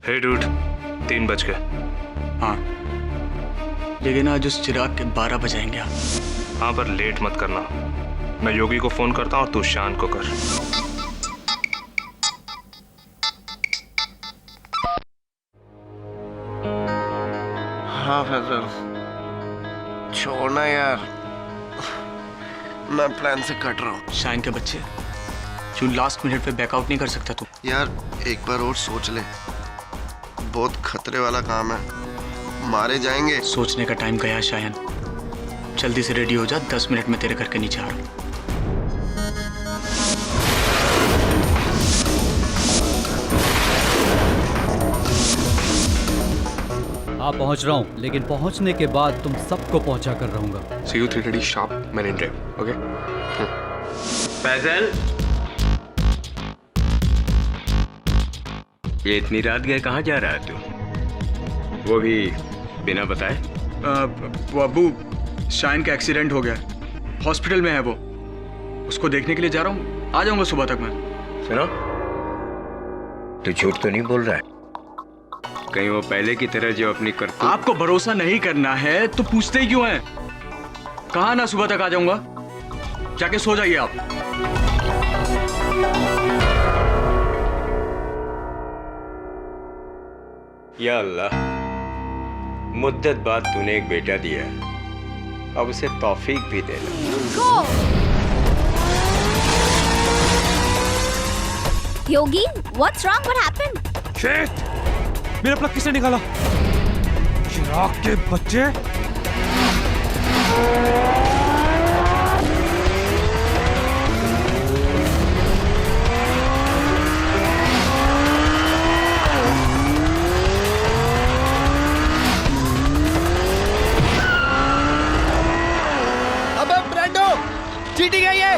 हे dude, 3 बज गए। हाँ, लेकिन आज उस चिराग के 12 बजाएंगे आप। हाँ, पर लेट मत करना। मैं योगी को फोन करता हूँ और तू शान को कर। हाँ फैजल, छोड़ना यार, मैं प्लान से कट रहा हूँ। शाइन के बच्चे, क्यों लास्ट मिनट पे बैकआउट नहीं कर सकता तू? यार एक बार और सोच ले, बहुत खतरे वाला काम है, मारे जाएंगे। सोचने का टाइम गया शायन, जल्दी से रेडी हो जा, 10 मिनट में तेरे घर के नीचे आ रहा हूँ। हाँ पहुंच रहा हूँ, लेकिन पहुंचने के बाद तुम सबको पहुंचा कर रहूंगा। See you 3:30 sharp, Marine Drive, okay? Faizal, ये इतनी रात गए कहाँ जा रहा है तू? वो भी बिना बताए? वो अब्बू, शाइन का एक्सीडेंट हो गया, हॉस्पिटल में है वो, उसको देखने के लिए जा रहा हूँ, आ जाऊंगा सुबह तक मैं। सुनो, तू झूठ तो नहीं बोल रहा है? कहीं वो पहले की तरह जो अपनी करतूत। आपको भरोसा नहीं करना है तो पूछते ही क्यों हैं? कहा ना सुबह तक आ जाऊंगा, जाके सो जाइए आप। या अल्लाह, मुद्दत बाद तूने एक बेटा दिया, अब उसे तौफीक भी देना। योगी, what's wrong? What happened? Shit! मेरा प्लग किसने निकाला? चिराग के बच्चे? अबे ब्रांडो, चीटिंग है ये।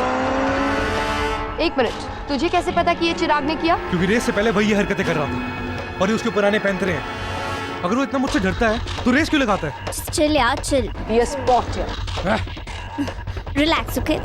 एक मिनट, तुझे कैसे पता कि ये चिराग ने किया? क्योंकि रेस से पहले वही ये हरकतें कर रहा था और ये उसके पुराने पैंतरे हैं। अगर वो इतना मुझसे डरता है तो रेस क्यों लगाता है? Chill यार, chill. Be a sport here. Relax, okay?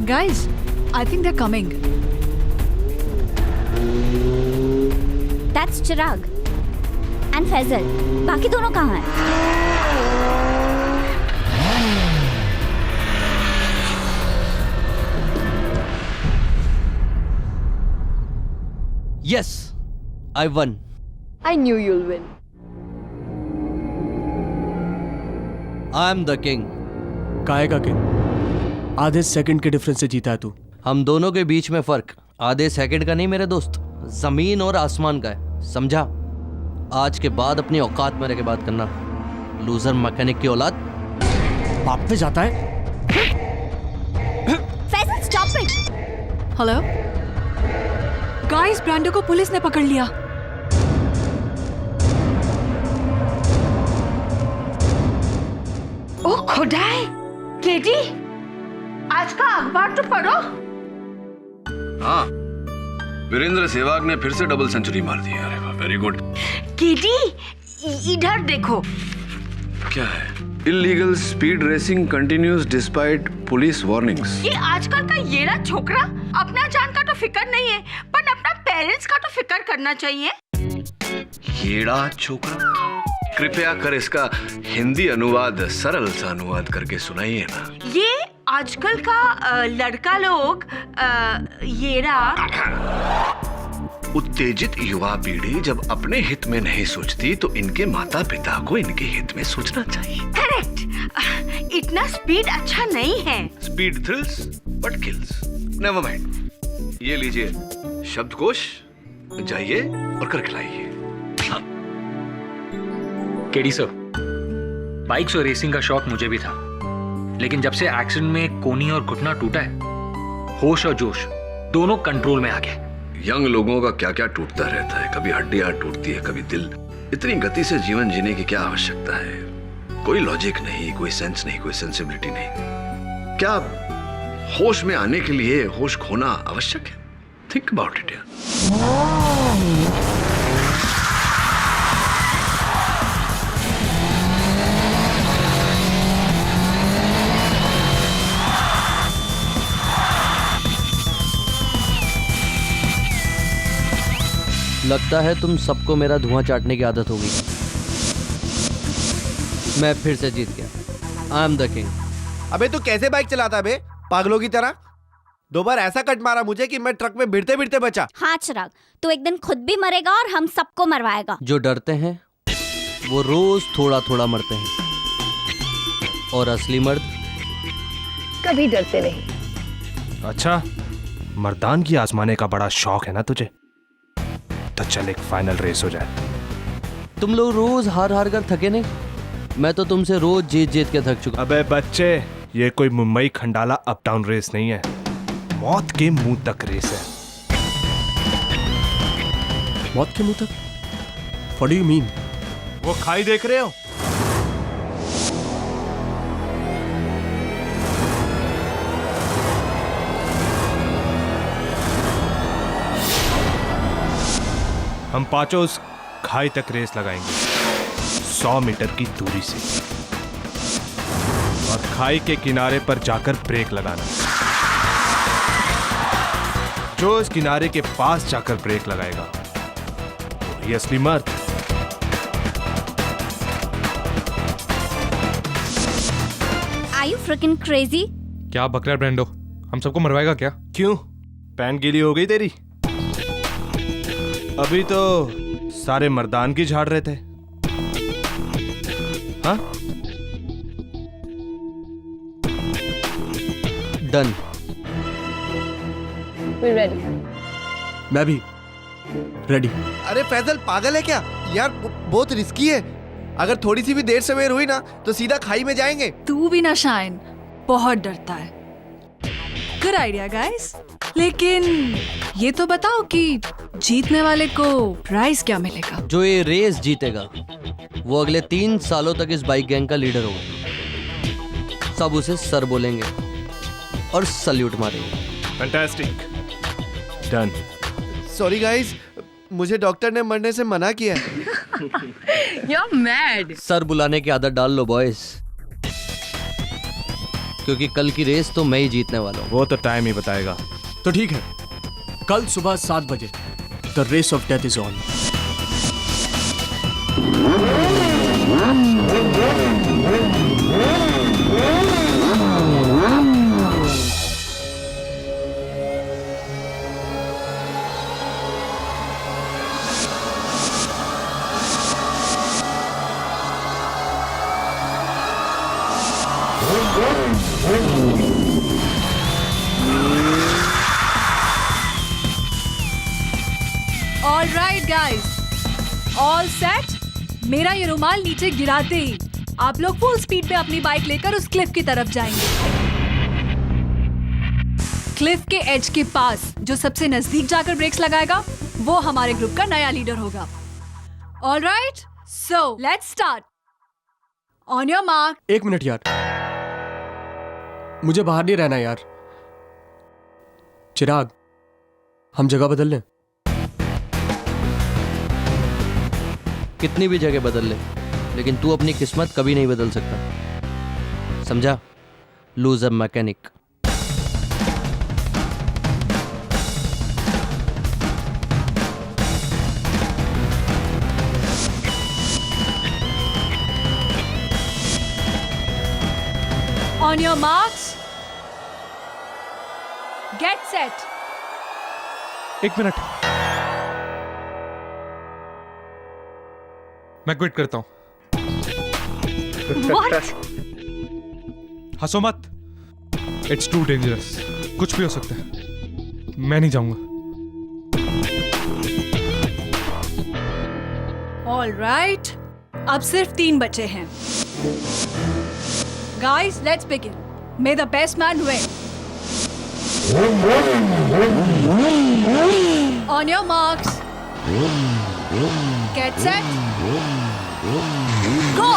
Guys, I think they're coming. That's Chirag. And Faisal. बाकी दोनों कहाँ हैं? Yes, I won. I knew you'll win. I am the king. काहे का किंग? आधे सेकंड के डिफरेंस से जीता है तू। हम दोनों के बीच में फर्क आधे सेकंड का नहीं मेरे दोस्त, जमीन और आसमान का है, समझा? आज के बाद अपनी औकात में रह के बात करना, लूजर मैकेनिक की औलाद। बाप पे जाता है। Faisal, stop it. Hello? Guys, Brando को पुलिस ने पकड़ लिया। ओ खुदाई, केटी, आज का अखबार तो पढ़ो। हाँ, वीरेंद्र सहवाग ने फिर से डबल सेंचुरी मार दी। अरे वाह, वेरी गुड। केटी, इधर देखो। क्या है? Illegal speed racing continues despite police warnings. ये आजकल का येड़ा छोकरा अपना जान का तो फिक्र नहीं है, पर अपना पेरेंट्स का तो फिक्र करना चाहिए। येड़ा छोकरा? कृपया कर इसका हिंदी अनुवाद सरल सा अनुवाद करके सुनाइए ना। ये आजकल का लड़का लोग येड़ा। उत्तेजित युवा पीढ़ी जब अपने हित में नहीं सोचती तो इनके माता पिता को इनके हित में सोचना चाहिए। करेक्ट। इतना स्पीड अच्छा नहीं है। Speed thrills but kills. Never mind. ये लीजिए शब्दकोश जाइए और करके लाइए। केडी सर, बाइक्स और रेसिंग का शौक मुझे भी था, लेकिन जब से एक्सीडेंट में कोनी और घुटना टूटा है, होश और जोश दोनों कंट्रोल में आ गए। यंग लोगों का क्या क्या टूटता रहता है, कभी हड्डियां टूटती है, कभी दिल। इतनी गति से जीवन जीने की क्या आवश्यकता है? कोई लॉजिक नहीं, कोई सेंस नहीं, कोई सेंसिबिलिटी नहीं। क्या होश में आने के लिए होश खोना आवश्यक है? थिंक अबाउट इट यार। लगता है तुम सबको मेरा धुआं चाटने की आदत हो गई। मैं फिर से जीत गया। I am the king. अबे तू कैसे बाइक चलाता बे, पागलों की तरह? 2 बार ऐसा कट मारा मुझे कि मैं ट्रक में भिड़ते भिड़ते बचा। हाँ चिराग, तू एक दिन खुद भी मरेगा और हम सबको मरवाएगा। जो डरते हैं वो रोज थोड़ा थोड़ा मरते हैं, और असली मर्द कभी डरते नहीं। अच्छा, मर्दान की आजमाने का बड़ा शौक है ना तुझे? तो चल एक फाइनल रेस हो जाए। तुम लोग रोज हार हार कर थके नहीं? मैं तो तुमसे रोज जीत जीत के थक चुका। अबे बच्चे, ये कोई Mumbai Khandala up down race नहीं है, मौत के मुंह तक रेस है। मौत के मुंह तक? What do you mean? वो खाई देख रहे हो? हम पांचों उस खाई तक रेस लगाएंगे 100 मीटर की दूरी से, और खाई के किनारे पर जाकर ब्रेक लगाना। जो इस किनारे के पास जाकर ब्रेक लगाएगा वही असली मर्द। Are you freaking crazy? क्या बक रहा है ब्रांडो? हम सबको मरवाएगा क्या? क्यों, पैंट गीली हो गई तेरी? अभी तो सारे मर्दान की झाड़ रहे थे। हाँ, डन। We're ready. मैं भी रेडी। अरे फैजल पागल है क्या यार? बहुत रिस्की है। अगर थोड़ी सी भी देर सवेर हुई ना तो सीधा खाई में जाएंगे। तू भी ना शाइन, बहुत डरता है। गुड आइडिया गाइस, लेकिन ये तो बताओ कि जीतने वाले को प्राइज क्या मिलेगा? जो ये रेस जीतेगा वो अगले 3 सालों तक इस बाइक गैंग का लीडर होगा। सब उसे सर बोलेंगे और सल्यूट मारेंगे। Fantastic, done. सॉरी गाइस, मुझे डॉक्टर ने मरने से मना किया है। You're mad. सर बुलाने की आदत डाल लो बॉयज, क्योंकि कल की रेस तो मैं ही जीतने वाला हूँ। वो तो टाइम ही बताएगा। तो ठीक है, कल सुबह 7 बजे the race of death is on. All right guys, all set. मेरा ये रुमाल नीचे गिराते ही आप लोग फुल स्पीड पे अपनी बाइक लेकर उस क्लिफ की तरफ जाएंगे। क्लिफ के एज के पास जो सबसे नजदीक जाकर ब्रेक्स लगाएगा वो हमारे ग्रुप का नया लीडर होगा। All right, so let's start. On your mark. 1 minute यार, मुझे बाहर नहीं रहना यार। चिराग, हम जगह बदल लें? कितनी भी जगह बदल ले, लेकिन तू अपनी किस्मत कभी नहीं बदल सकता, समझा? Loser mechanic. On your marks, get set. 1 minute, मैं क्विट करता हूं। What? हंसो मत, इट्स टू डेंजरस। कुछ भी हो सकता है, मैं नहीं जाऊंगा। ऑल राइट, अब सिर्फ 3 बचे हैं। Guys, let's begin. May the best man win. On your marks, get set, go.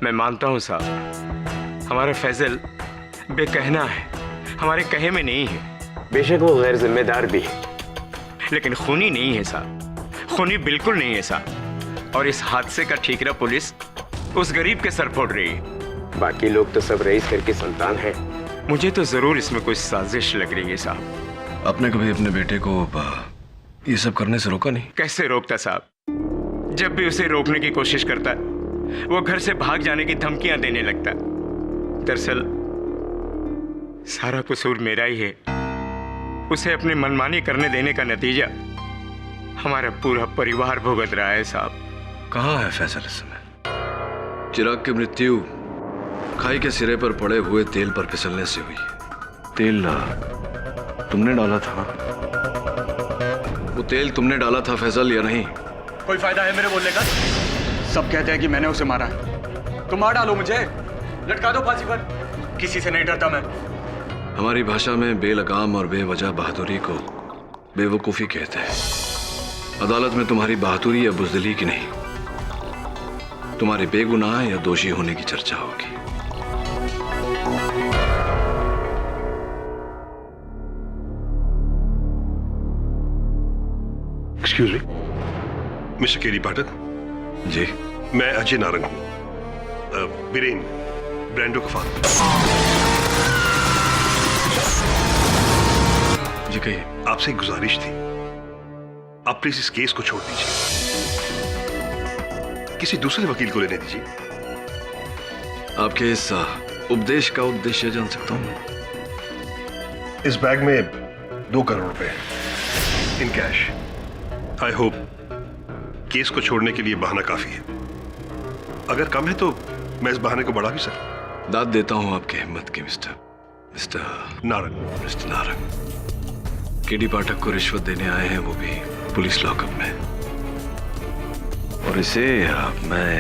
मैं मानता हूँ साहब, हमारा फैजल बेकहना है, हमारे कहे में नहीं है। बेशक वो गैर जिम्मेदार भी है, लेकिन खूनी नहीं है साहब, खूनी बिल्कुल नहीं है साहब। और इस हादसे का ठीकरा पुलिस उस गरीब के सर फोड़ रही है। बाकी लोग तो सब रईस घर की संतान है। मुझे तो जरूर इसमें कोई साजिश लग रही है साहब। आपने कभी अपने बेटे को ये सब करने से रोका नहीं? कैसे रोकता साहब? जब भी उसे रोकने की कोशिश करता है, वो घर से भाग जाने की धमकियां देने लगता है। दरअसल सारा कसूर मेरा ही है। उसे अपनी मनमानी करने देने का नतीजा हमारा पूरा परिवार भुगत रहा है साहब। कहाँ है फैसल इस समय? चिराग की मृत्यु खाई के सिरे पर पड़े हुए तेल पर फिसलने से हुई। तेल तुमने डाला था? वो तेल तुमने डाला था फैसल या नहीं? कोई फायदा है मेरे बोलने का? सब कहते हैं कि मैंने उसे मारा है। तुम मार डालो मुझे, लटका दो फांसी पर। किसी से नहीं डरता मैं। हमारी भाषा में बेलगाम और बेवजह बहादुरी को बेवकूफी कहते हैं। अदालत में तुम्हारी बहादुरी या बुजदिली की नहीं, तुम्हारे बेगुनाह या दोषी होने की चर्चा होगी। एक्सक्यूज मी, मिस्टर केडी पाठक। जी, मैं अजय नारंग हूं, बीरेन ब्रांडो का फादर। जी कहिए। आपसे एक गुजारिश थी, आप प्लीज इस केस को छोड़ दीजिए, किसी दूसरे वकील को लेने दीजिए। आपके इस उपदेश का उद्देश्य जान सकता हूं? इस बैग में 2 करोड़ रुपए हैं in cash. I hope case को छोड़ने के लिए बहाना काफी है। अगर कम है तो मैं इस बहाने को बढ़ा भी सकता। दाद देता हूं आपके हिम्मत की mister Narang. Mister Narang, KD Pathak को रिश्वत देने आए हैं, वो भी पुलिस लॉकअप में। और इसे मैं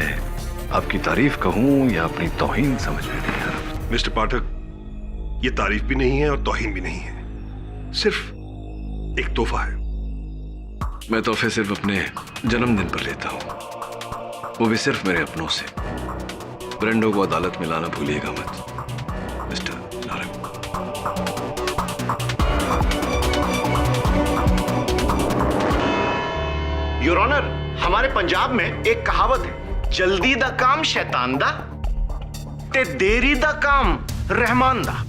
आपकी तारीफ कहूं या अपनी तौहीन समझ में नहीं आ रहा। मिस्टर पाठक, ये तारीफ भी नहीं है और तौहीन भी नहीं है, सिर्फ एक तोहफा है। मैं तोहफे सिर्फ अपने जन्मदिन पर लेता हूं, वो भी सिर्फ मेरे अपनों से। ब्रेंडो को अदालत में लाना भूलिएगा मत, मिस्टर नारंग। योर ऑनर, हमारे पंजाब में एक कहावत है, जल्दी दा काम शैतान दा ते देरी दा काम रहमान दा।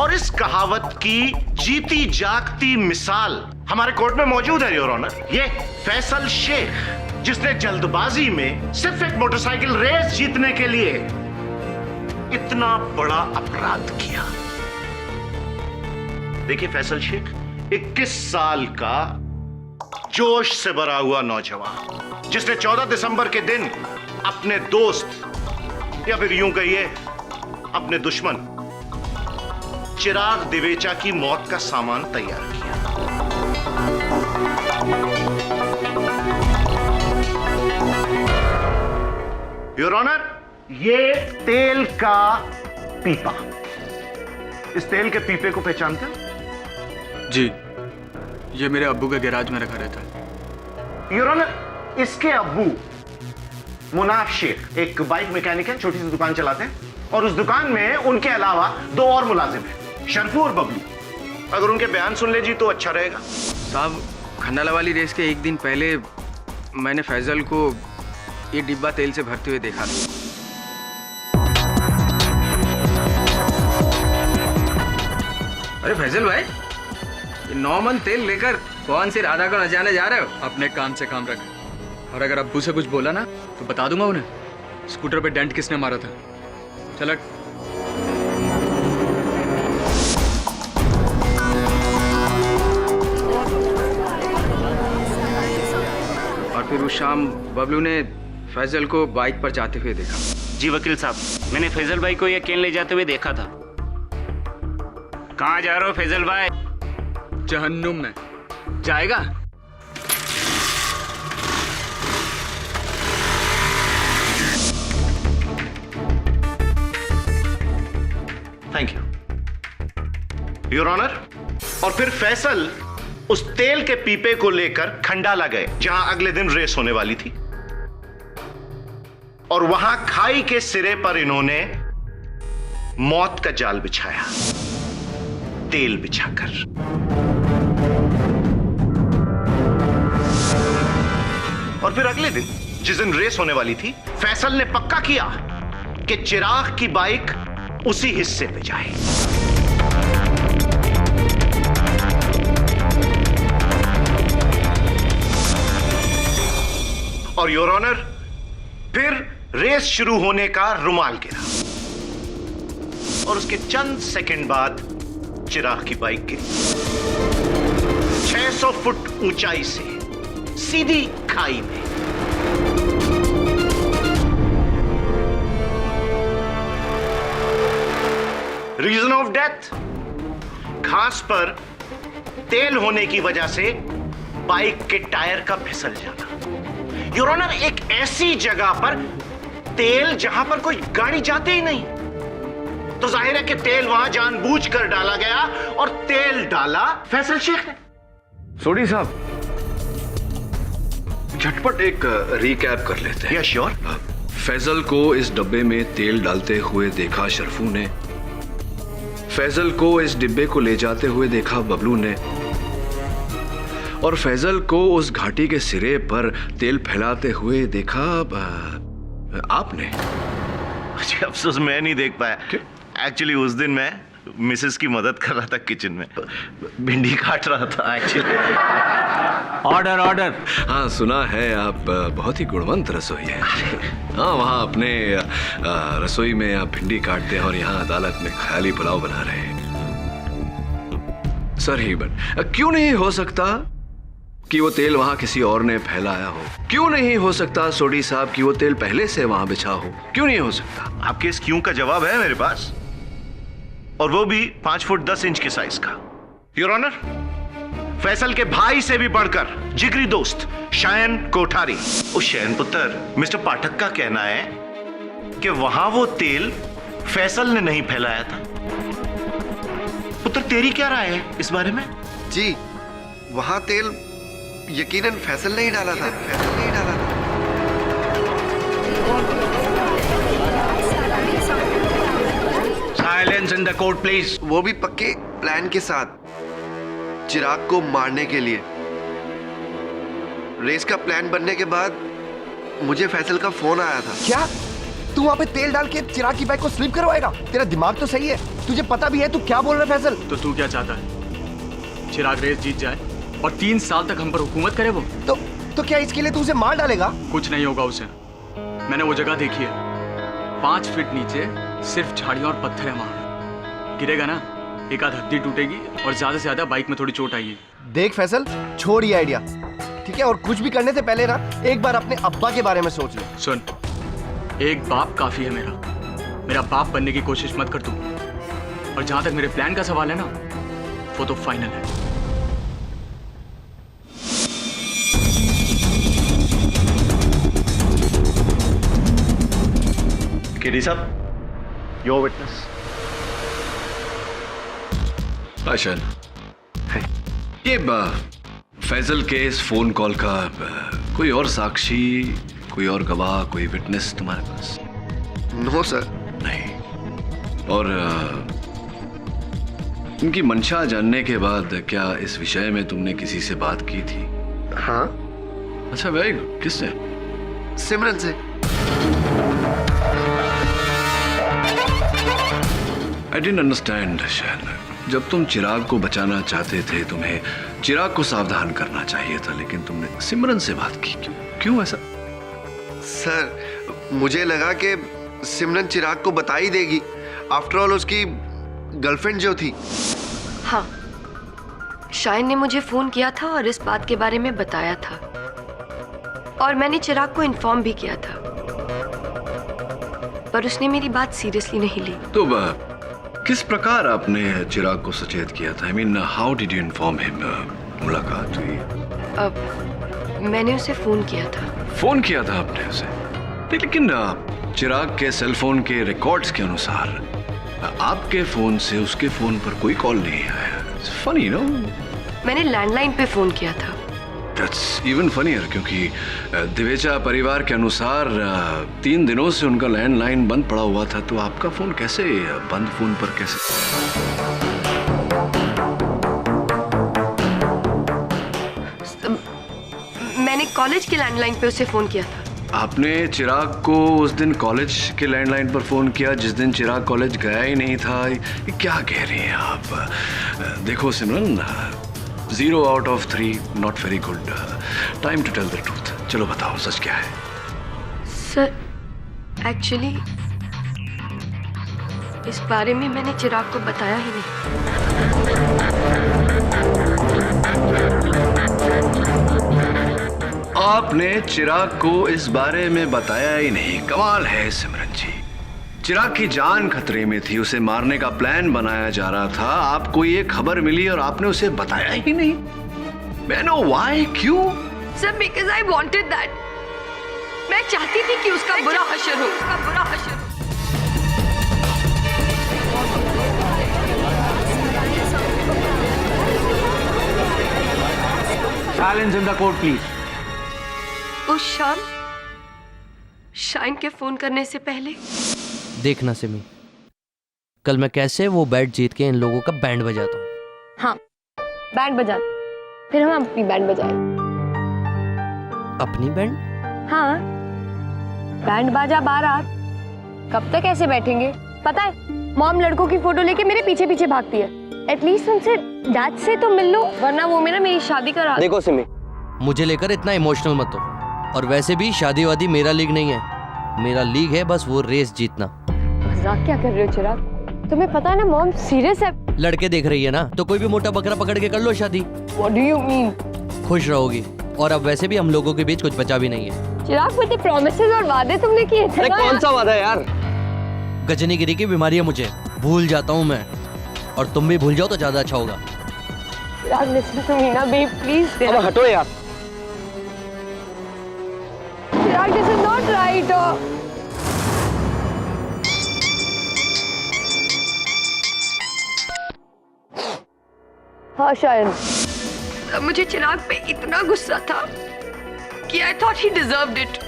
और इस कहावत की जीती जागती मिसाल हमारे कोर्ट में मौजूद है योर ऑनर। ये फैसल शेख, जिसने जल्दबाजी में सिर्फ एक मोटरसाइकिल रेस जीतने के लिए इतना बड़ा अपराध किया। देखिए फैसल शेख 21 साल का जोश से भरा हुआ नौजवान, जिसने 14 दिसंबर के दिन अपने दोस्त या फिर यूं कहिए अपने दुश्मन चिराग दिवेचा की मौत का सामान तैयार किया। योर ऑनर, ये तेल का पीपा, इस तेल के पीपे को पहचानते हो? जी, ये मेरे अब्बू के गैराज में रखा रहता है। योर ऑनर, इसके अब्बू मुनाफ शेख एक बाइक मैकेनिक है, छोटी सी दुकान चलाते हैं, और उस दुकान में उनके अलावा 2 और मुलाजिम हैं, शरफू और बबलू। अगर उनके बयान सुन ले जी तो अच्छा रहेगा। साहब, खंडाला वाली रेस के एक दिन पहले मैंने फैजल को ये डिब्बा तेल से भरते हुए देखा था। अरे फैजल भाई, ये 9 मन तेल लेकर कौन सी राधा को नचाने जा रहे हो? अपने काम से काम रख, और अगर अब्बू से कुछ बोला ना तो बता दूंगा उन्हें स्कूटर पे डेंट किसने मारा था। चल। और फिर उस शाम बबलू ने फैजल को बाइक पर जाते हुए देखा। जी वकील साहब, मैंने फैजल भाई को ये केन ले जाते हुए देखा था। कहाँ जा रहे हो फैजल भाई? जहन्नुम में जाएगा। Thank you your honour. और फिर फैसल उस तेल के पीपे को लेकर खंडाला गए, जहां अगले दिन रेस होने वाली थी, और वहां खाई के सिरे पर इन्होंने मौत का जाल बिछाया, तेल बिछाकर। और फिर अगले दिन जिस दिन रेस होने वाली थी, फैसल ने पक्का किया कि चिराग की बाइक उसी हिस्से पे जाए। और योर ऑनर, फिर रेस शुरू होने का रुमाल गिरा, और उसके चंद सेकंड बाद चिराग की बाइक गिरी 600 फुट ऊंचाई से सीधी खाई में। रीजन ऑफ डेथ, घास पर तेल होने की वजह से बाइक के टायर का फिसल जाना। योर ऑनर, एक ऐसी जगह पर तेल जहां पर कोई गाड़ी जाती ही नहीं, तो जाहिर है कि तेल वहां जानबूझकर डाला गया, और तेल डाला फैसल शेख ने। सोडी साहब, झटपट एक रिकैप कर लेते हैं। श्योर। फैजल को इस डब्बे में तेल डालते हुए देखा शरफू ने, फैजल को इस डिब्बे को ले जाते हुए देखा बबलू ने, और फैजल को उस घाटी के सिरे पर तेल फैलाते हुए देखा आपने। अच्छा, अफसोस मैं नहीं देख पाया। एक्चुअली उस दिन मैं मिसेस की मदद कर रहा था, किचन में भिंडी काट रहा था एक्चुअली। Order order. हाँ, सुना है आप बहुत ही गुणवंत रसोई हैं। हाँ, वहाँ अपने रसोई में आप भिंडी काटते हैं और यहाँ अदालत में ख्याली पुलाव बना रहे हैं। सर ही बट क्यों नहीं हो सकता कि वो तेल वहां किसी और ने फैलाया हो? क्यों नहीं हो सकता सोडी साहब कि वो तेल पहले से वहां बिछा हो? क्यों नहीं हो सकता? आपके इस क्यों का जवाब है मेरे पास, और वो भी 5 फुट 10 इंच के साइज का। योर ऑनर, फैसल के भाई से भी बढ़कर जिगरी दोस्त शयन कोठारी, उस शयन पुत्र मिस्टर पाठक का कहना है कि वहां वो तेल फैसल ने नहीं फैलाया था। पुत्र, तेरी क्या राय है इस बारे में? जी, वहां तेल यकीनन फैसल ने ही डाला था। Silence in the court please. वो भी पक्के प्लान के साथ, चिराग को मारने के लिए। रेस का प्लान बनने के बाद मुझे फैसल का फोन आया था। क्या तू वहाँ पे तेल डाल के चिराग की बाइक को स्लिप करवाएगा? तेरा दिमाग तो सही है, तुझे पता भी है तू क्या बोल रहा है फैसल? तो तू क्या चाहता है? चिराग रेस जीत जाए और 3 साल तक हम पर हुकूमत करे वो? तो क्या इसके लिए तू उसे मार डालेगा? कुछ नहीं होगा उसे। मैंने वो जगह देखी है, 5 फीट नीचे सिर्फ झाड़ियां और पत्थर है वहां। गिरेगा ना, एक आध हड्डी टूटेगी और ज्यादा से ज्यादा बाइक में थोड़ी चोट आएगी। देख फैसल, छोड़ ये आइडिया, ठीक है? और कुछ भी करने से पहले ना एक बार अपने अब्बा के बारे में सोच ले। सुन, एक बाप काफी है मेरा बाप बनने की कोशिश मत कर तू। और जहां तक मेरे प्लान का सवाल है ना, वो तो फाइनल है। केडी साहब, योर विटनेस। आशन, ये फैजल के इस फोन कॉल का कोई और साक्षी, कोई और गवाह, कोई विटनेस तुम्हारे पास? No sir. नहीं। और उनकी मंशा जानने के बाद क्या इस विषय में तुमने किसी से बात की थी? हाँ। अच्छा, वेरी गुड। किससे? सिमरन से। I didn't understand Shaan. जब तुम चिराग को बचाना चाहते थे, तुम्हें चिराग को सावधान करना चाहिए था, लेकिन तुमने सिमरन से बात की। क्यों ऐसा? सर, मुझे लगा कि सिमरन चिराग को बता ही देगी। आफ्टर ऑल उसकी गर्लफ्रेंड जो थी। हाँ, शायन ने मुझे फोन किया था और इस बात के बारे में बताया था, और मैंने चिराग को इन्फॉर्म भी किया था, पर उसने मेरी बात सीरियसली नहीं ली। तो किस प्रकार आपने चिराग को सचेत किया था? I mean, how did you inform him? मुलाकात हुई? अब मैंने उसे फोन किया था। फोन किया था आपने उसे? लेकिन चिराग के सेल फोन के रिकॉर्ड्स के अनुसार आपके फोन से उसके फोन पर कोई कॉल नहीं आया। Funny no? मैंने लैंडलाइन पे फोन किया था। That's even funnier, क्योंकि दिवेचा परिवार के अनुसार 3 दिनों से उनका लैंडलाइन बंद पड़ा हुआ था, तो आपका फोन कैसे बंद फोन पर कैसे? मैंने कॉलेज के लैंडलाइन पे उसे फोन किया था। आपने चिराग को उस दिन कॉलेज के लैंडलाइन पर फोन किया जिस दिन चिराग कॉलेज गया ही नहीं था? ये क्या कह रही हैं आप? देखो सिमरन, 0 out of 3 not very good. Time to tell the truth. चलो बताओ, सच क्या है? सर, एक्चुअली इस बारे में मैंने चिराग को बताया ही नहीं। आपने चिराग को इस बारे में बताया ही नहीं? कमाल है सिमरन जी। चिराग की जान खतरे में थी, उसे मारने का प्लान बनाया जा रहा था, आपको ये खबर मिली और आपने उसे बताया ही नहीं? मैं नो व्हाई, क्यों? Sir, because I wanted that. मैं चाहती थी कि उसका बुरा हशर हो, उसका बुरा हशर हो। Silence in the court, please. उस शाम शाइन के फोन करने से पहले। देखना सिमी, कल मैं कैसे वो बैट जीत के इन लोगों का बैंड बजाता हूँ। हाँ, बैंड बजा, फिर हम अपनी बैंड बजाए। अपनी बैंड? हाँ, बैंड बाजा बारात। कब तक ऐसे बैठेंगे? पता है, मॉम लड़कों की फोटो लेके मेरे पीछे पीछे भागती है। एटलीस्ट उनसे डैड से तो मिल लो, वरना वो मेरी शादी करा। देखो सिमी, मुझे लेकर इतना इमोशनल मत हो। और वैसे भी शादी वादी मेरा लीग नहीं है। मेरा लीग है बस वो रेस जीतना। मजाक क्या कर रहे हो चिराग? तुम्हें पता है ना मॉम सीरियस है। लड़के देख रही है ना, तो कोई भी मोटा बकरा पकड़ के कर लो शादी। What do you mean? खुश रहोगी। और अब वैसे भी हम लोगों के बीच कुछ बचा भी नहीं है। चिराग, इतने प्रॉमिसेस और वादे तुमने किए थे। अरे कौन सा वादा यार? गजनीगिरी की बीमारी है मुझे, भूल जाता हूँ मैं। और तुम भी भूल जाओ तो ज्यादा अच्छा होगा। चिराग, लिसन टू मी ना बेब, प्लीज। अब हटो यार। चिराग, दिस इज नॉट राइट। हाँ शायन, मुझे चिराग पे इतना गुस्सा था कि I thought he deserved it,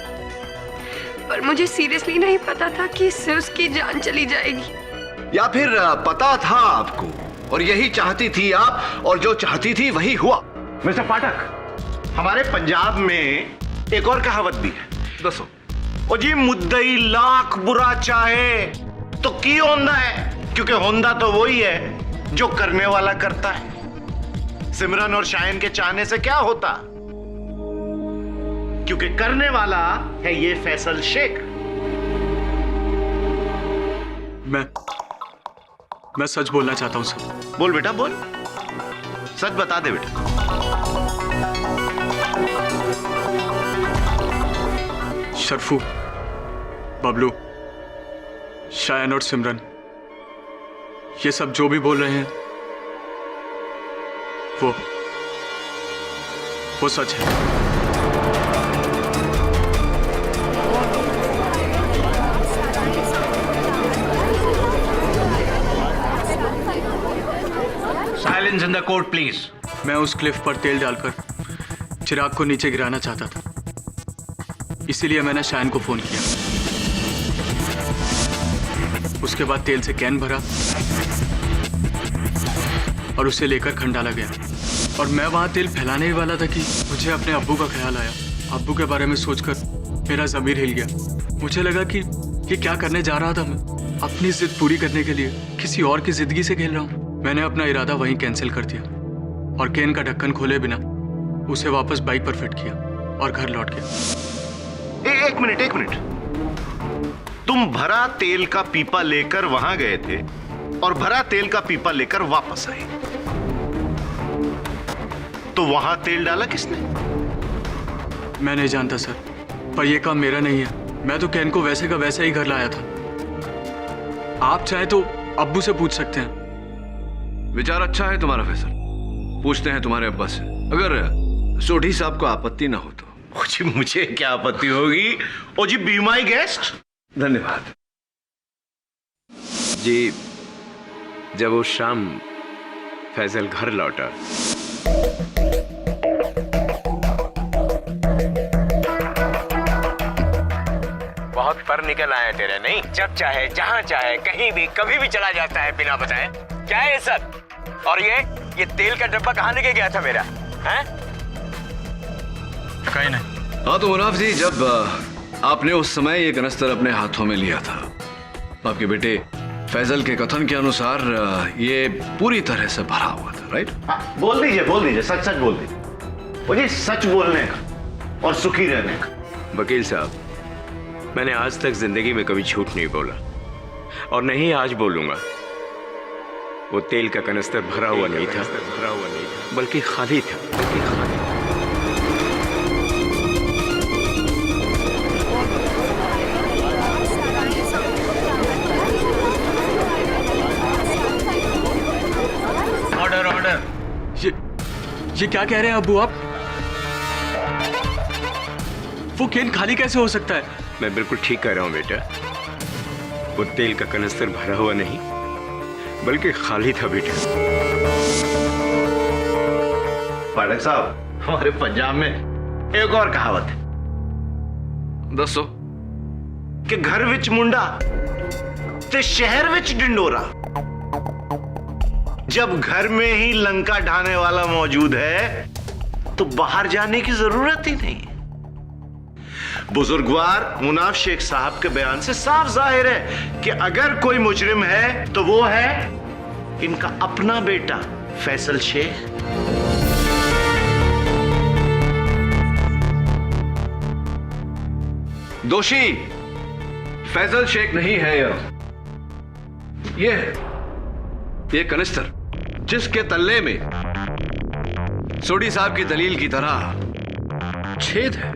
पर मुझे सीरियसली नहीं पता था कि इससे उसकी जान चली जाएगी। या फिर पता था आपको और यही चाहती थी आप, और जो चाहती थी वही हुआ? मिस्टर पाठक, हमारे पंजाब में एक और कहावत भी है। दसो। ओ जी, मुद्दई लाख बुरा चाहे तो की होंदा है, क्योंकि होंदा तो वही है जो करने वाला करता है। सिमरन और शायन के चाहने से क्या होता, क्योंकि करने वाला है ये फैसल शेख। मैं सच बोलना चाहता हूं सर। बोल बेटा बोल, सच बता दे बेटा। शर्फू, बबलू, शायन और सिमरन ये सब जो भी बोल रहे हैं वो सच है। Silence in the court please. मैं उस क्लिफ पर तेल डालकर चिराग को नीचे गिराना चाहता था, इसीलिए मैंने शायन को फोन किया। उसके बाद तेल से कैन भरा और उसे लेकर खंडाला गया। और मैं वहां तेल फैलाने ही वाला था कि मुझे अपने अब्बू का ख्याल आया। अब्बू के बारे में सोचकर मेरा ज़मीर हिल गया। मुझे लगा कि ये क्या करने जा रहा था। मैं अपनी जिद पूरी करने के लिए किसी और की जिंदगी से खेल रहा हूँ। मैंने अपना इरादा वहीं कैंसिल कर दिया और कैन का ढक्कन खोले बिना उसे वापस बाइक पर फिट किया और घर लौट गया। एक मिनट। तुम भरा तेल का पीपा लेकर वहां गए थे और भरा तेल का पीपा लेकर वापस आए, तो वहां तेल डाला किसने? मैं नहीं जानता सर, पर यह काम मेरा नहीं है। मैं तो कैन को वैसे का वैसा ही घर लाया था। आप चाहे तो अब्बू से पूछ सकते हैं। विचार अच्छा है तुम्हारा फैसल, पूछते हैं तुम्हारे अब्बा से। अगर सोढ़ी साहब को आपत्ति ना हो तो। जी मुझे क्या आपत्ति होगी? ओ जी, बी माई गेस्ट। धन्यवाद जी। जब उस शाम फैजल घर लौटा बहुत पर निकल आए तेरे, नहीं? जब चाहे जहां चाहे कहीं भी कभी भी चला जाता है बिना बताए। क्या है ये सब? और ये तेल का डब्बा कहां लेके गया था मेरा? हैं? कहीं नहीं। हाँ तो मुनाफ जी, जब आपने उस समय ये कनस्तर अपने हाथों में लिया था, आपके बेटे फैजल के कथन के अनुसार ये पूरी तरह से भरा हुआ था, राइट? बोल दीजिए, सच बोल दीजिए। वो जी सच बोलने का और सुखी रहने का। वकील साहब, मैंने आज तक जिंदगी में कभी झूठ नहीं बोला और नहीं आज बोलूंगा। वो तेल का कनस्तर भरा हुआ नहीं था, बल्कि खाली था। ऑर्डर। ये क्या कह रहे हैं अब्बू आप? वो कैन खाली कैसे हो सकता है? मैं बिल्कुल ठीक कह रहा हूं बेटा। वो तेल का कनस्तर भरा हुआ नहीं बल्कि खाली था बेटा। पाठक साहब, हमारे पंजाब में एक और कहावत है। दसो। कि घर विच मुंडा ते शहर विच डिंडोरा। जब घर में ही लंका ढाने वाला मौजूद है तो बाहर जाने की जरूरत ही नहीं। बुजुर्गवार मुनाफ शेख साहब के बयान से साफ जाहिर है कि अगर कोई मुजरिम है तो वो है इनका अपना बेटा फैसल शेख। दोषी फैजल शेख नहीं है ये कनिस्तर जिसके तल्ले में सोढ़ी साहब की दलील की तरह छेद है,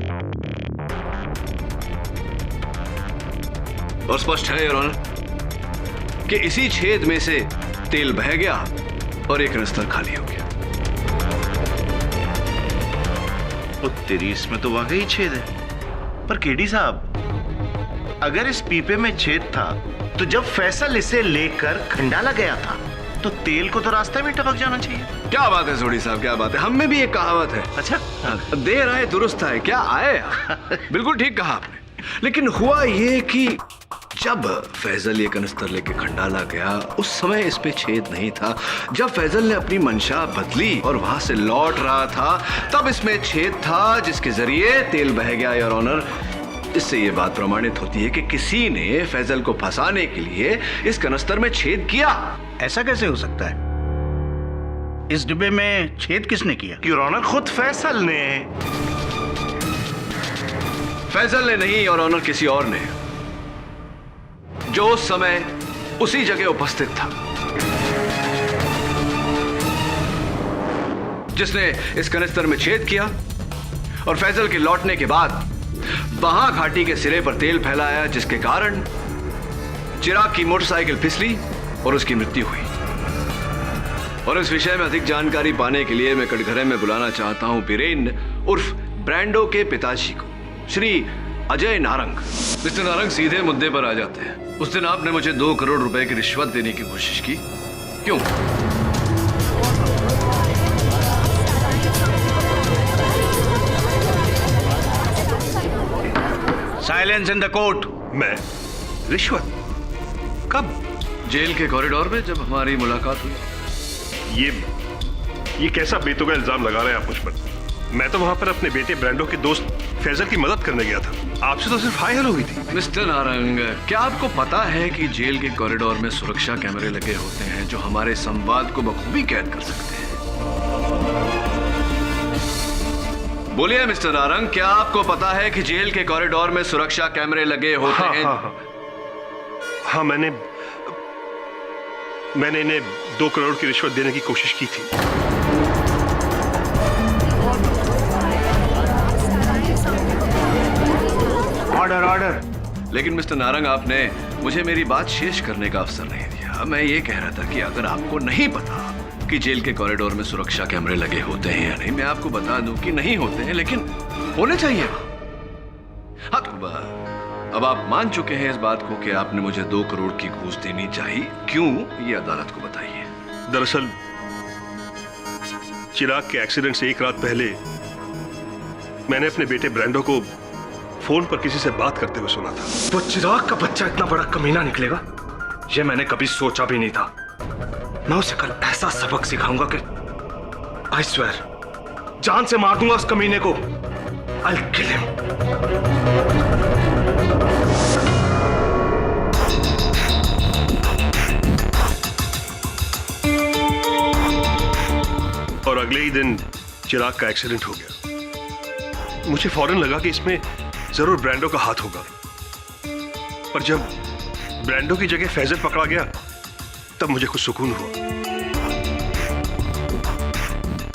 और स्पष्ट है योर ऑनर कि इसी छेद में से तेल बह गया और एक कनिस्तर खाली हो गया। तेरी इसमें तो वाकई छेद है। पर केडी साहब, अगर इस पीपे में छेद था तो जब फैसल इसे लेकर खंडाला गया था तो तेल को तो रास्ते में टपक जाना चाहिए। क्या बात है सोढ़ी साहब, क्या बात है। हम में भी एक कहावत है। अच्छा, देर आए दुरुस्त आए। क्या आए? बिल्कुल ठीक कहा आपने। लेकिन हुआ ये कि जब फैजल ये कनिस्तर लेके खंडाला गया उस समय इस पे छेद नहीं था। जब फैजल ने अपनी मंशा बदली और वहां से लौट रहा था तब इसमें छेद था जिसके जरिए तेल बह गया योर ऑनर। इससे ये बात प्रमाणित होती है कि किसी ने फैजल को फंसाने के लिए इस कनिस्तर में छेद किया। ऐसा कैसे हो सकता है? इस डिब्बे में छेद किसने किया? योर ऑनर, खुद फैसल ने। फैजल ने नहीं योर ऑनर, किसी और ने, जो उस समय उसी जगह उपस्थित था, जिसने इस कनिस्तर में छेद किया और फैजल के लौटने के बाद वहां घाटी के सिरे पर तेल फैलाया, जिसके कारण चिराग की मोटरसाइकिल फिसली और उसकी मृत्यु हुई। और इस विषय में अधिक जानकारी पाने के लिए मैं कटघरे में बुलाना चाहता हूँ बीरेन उर्फ ब्रांडो के पिताजी को, श्री अजय नारंग। मिस्टर नारंग, सीधे मुद्दे पर आ जाते हैं। उस दिन आपने मुझे 2 करोड़ रुपए की रिश्वत देने की कोशिश की, क्यों? Silence in the court. मैं रिश्वत? कब? जेल के कॉरिडोर में जब हमारी मुलाकात हुई। ये कैसा बेतुका इल्जाम लगा रहे हैं आप मुझ पर? मैं तो वहां पर अपने बेटे ब्रांडो के दोस्त फैजल की मदद करने गया था। आपसे तो सिर्फ हाय हेलो हुई थी। मिस्टर नारंग, क्या आपको पता है कि जेल के कॉरिडोर में सुरक्षा कैमरे लगे होते हैं जो हमारे संवाद को बखूबी कैद कर सकते हैं? बोलिए मिस्टर नारंग, क्या आपको पता है कि जेल के कॉरिडोर में सुरक्षा कैमरे लगे होते हैं? हाँ, मैंने इन्हें 2 करोड़ की रिश्वत देने की कोशिश की थी। Order order. लेकिन मिस्टर नारंग, आपने मुझे मेरी बात शेष करने का अवसर नहीं दिया। मैं ये कह रहा था कि अगर आपको नहीं पता कि जेल के कॉरिडोर में सुरक्षा कैमरे लगे होते हैं या नहीं, मैं आपको बता दूं कि नहीं होते हैं, लेकिन होने चाहिए। हाँ, अब आप मान चुके हैं इस बात को कि आपने मुझे 2 करोड़ की घूस देनी चाहिए। क्यों, ये अदालत को बताइए। दरअसल चिराग के एक्सीडेंट से 1 रात पहले मैंने अपने बेटे ब्रांडो को फोन पर किसी से बात करते हुए सुना था। वो चिराग का बच्चा इतना बड़ा कमीना निकलेगा, ये मैंने कभी सोचा भी नहीं था। मैं उसे कल ऐसा सबक सिखाऊंगा कि आई स्वेयर जान से मार दूंगा उस कमीने को। I'll kill him. और अगले ही दिन चिराग का एक्सीडेंट हो गया। मुझे फौरन लगा कि इसमें जरूर ब्रांडो का हाथ होगा, पर जब ब्रांडो की जगह फैजल पकड़ा गया तब मुझे कुछ सुकून हुआ।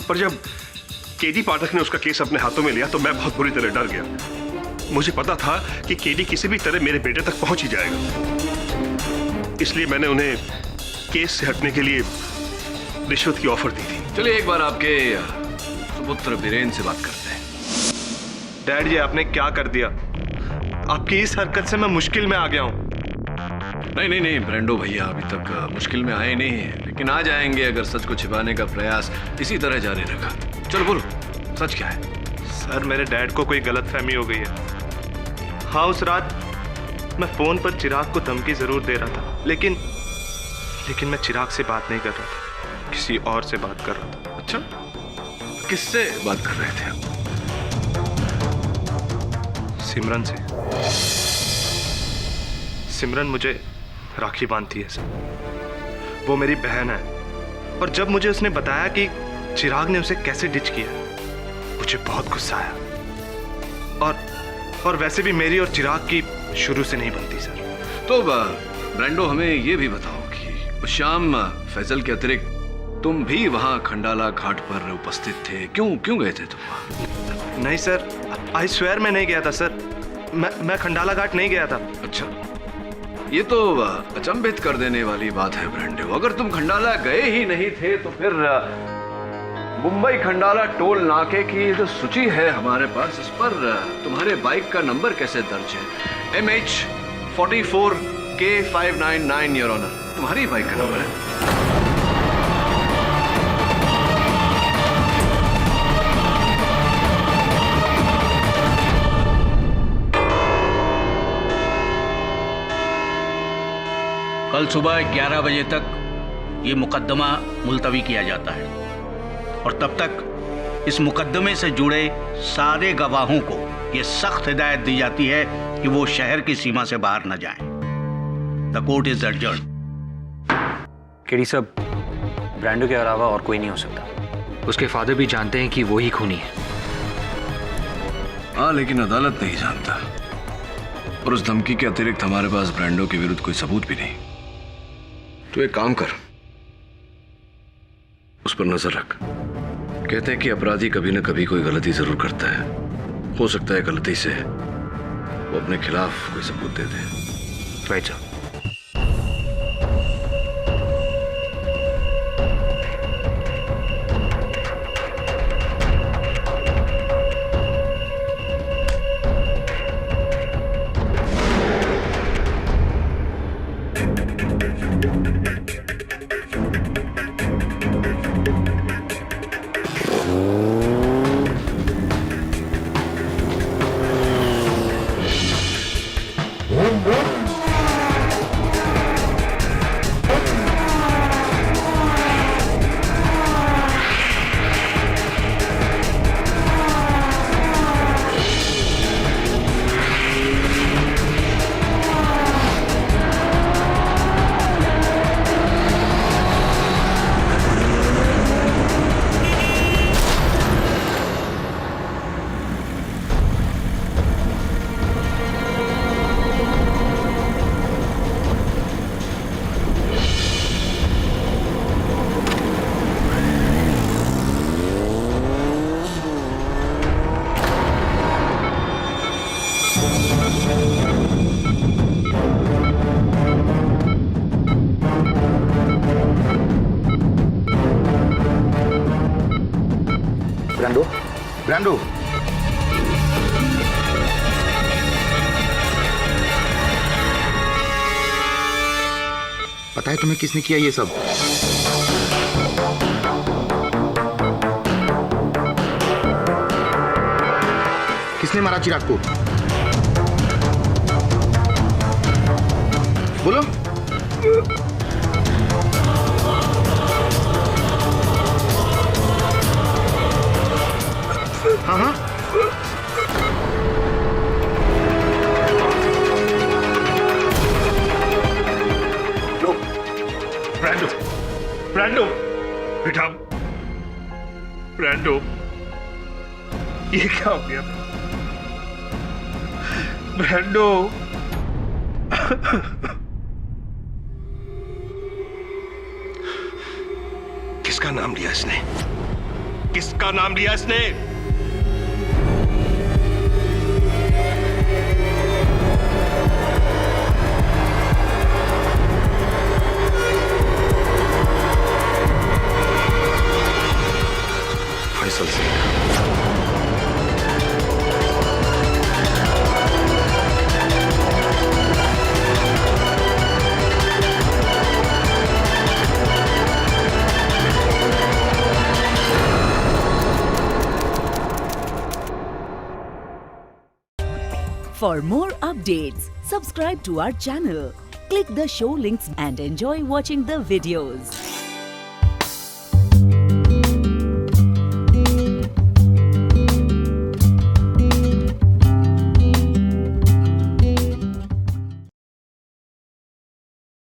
पर जब केडी पाठक ने उसका केस अपने हाथों में लिया तो मैं बहुत बुरी तरह डर गया। मुझे पता था कि केडी किसी भी तरह मेरे बेटे तक पहुंच ही जाएगा, इसलिए मैंने उन्हें केस से हटने के लिए रिश्वत की ऑफर दी थी। चलिए एक बार आपके सुपुत्र बीरेन से बात करते हैं। डैड, जी आपने क्या कर दिया? आपकी इस हरकत से मैं मुश्किल में आ गया हूँ। नहीं ब्रांडो भैया अभी तक मुश्किल में आए नहीं हैं, लेकिन आ जाएंगे अगर सच को छिपाने का प्रयास इसी तरह जारी रखा। चलो बोलो, सच क्या है? सर, मेरे डैड को कोई गलतफहमी हो गई है। हाँ, उस रात मैं फोन पर चिराग को धमकी जरूर दे रहा था, लेकिन मैं चिराग से बात नहीं कर रहा था, किसी और से बात कर रहा था। अच्छा, किससे बात कर रहे थे आप? सिमरन से। सिमरन मुझे राखी बांधती है सर, वो मेरी बहन है। और जब मुझे उसने बताया कि चिराग ने उसे कैसे डिच किया, मुझे बहुत गुस्सा आया। और वैसे भी मेरी और चिराग की शुरू से नहीं बनती सर। तो ब्रांडो, हमें ये भी बताओ कि उस शाम फैजल के अतिरिक्त तुम भी वहां खंडाला घाट पर उपस्थित थे। क्यों गए थे तुम? नहीं सर, आई स्वेयर मैं नहीं गया था सर। मैं खंडाला घाट नहीं गया था। अच्छा, ये तो अचंभित कर देने वाली बात है ब्रांडो। अगर तुम खंडाला गए ही नहीं थे तो फिर मुंबई खंडाला टोल नाके की जो सूची है हमारे पास, इस पर तुम्हारे बाइक का नंबर कैसे दर्ज है? MH44 K599 योर ऑनर, तुम्हारी बाइक का नंबर है। कल सुबह 11 बजे तक ये मुकदमा मुलतवी किया जाता है और तब तक इस मुकदमे से जुड़े सारे गवाहों को ये सख्त हिदायत दी जाती है कि वो शहर की सीमा से बाहर न जाएं। The court is adjourned. KD साहब, ब्रांडो के अलावा और कोई नहीं हो सकता। उसके फादर भी जानते हैं कि वो ही खूनी है। हाँ, लेकिन अदालत नहीं जानता, और उस धमकी के अतिरिक्त हमारे पास ब्रांडो के विरुद्ध कोई सबूत भी नहीं। तो एक काम कर, उस पर नजर रख। कहते हैं कि अपराधी कभी न कभी कोई गलती जरूर करता है। हो सकता है गलती से वो अपने खिलाफ कोई सबूत दे दे। Right sir. ब्रांडो ब्रांडो पता है तुम्हें किसने किया ये सब? किसने मारा चिराग को? बोलो। हाँ हाँ ब्रांडो ब्रांडो बेटा ब्रांडो ये क्या हो गया ब्रांडो? किसका नाम लिया इसने? किसका नाम लिया इसने? Faisal Singh. For more updates, subscribe to our channel, click the show links and enjoy watching the videos.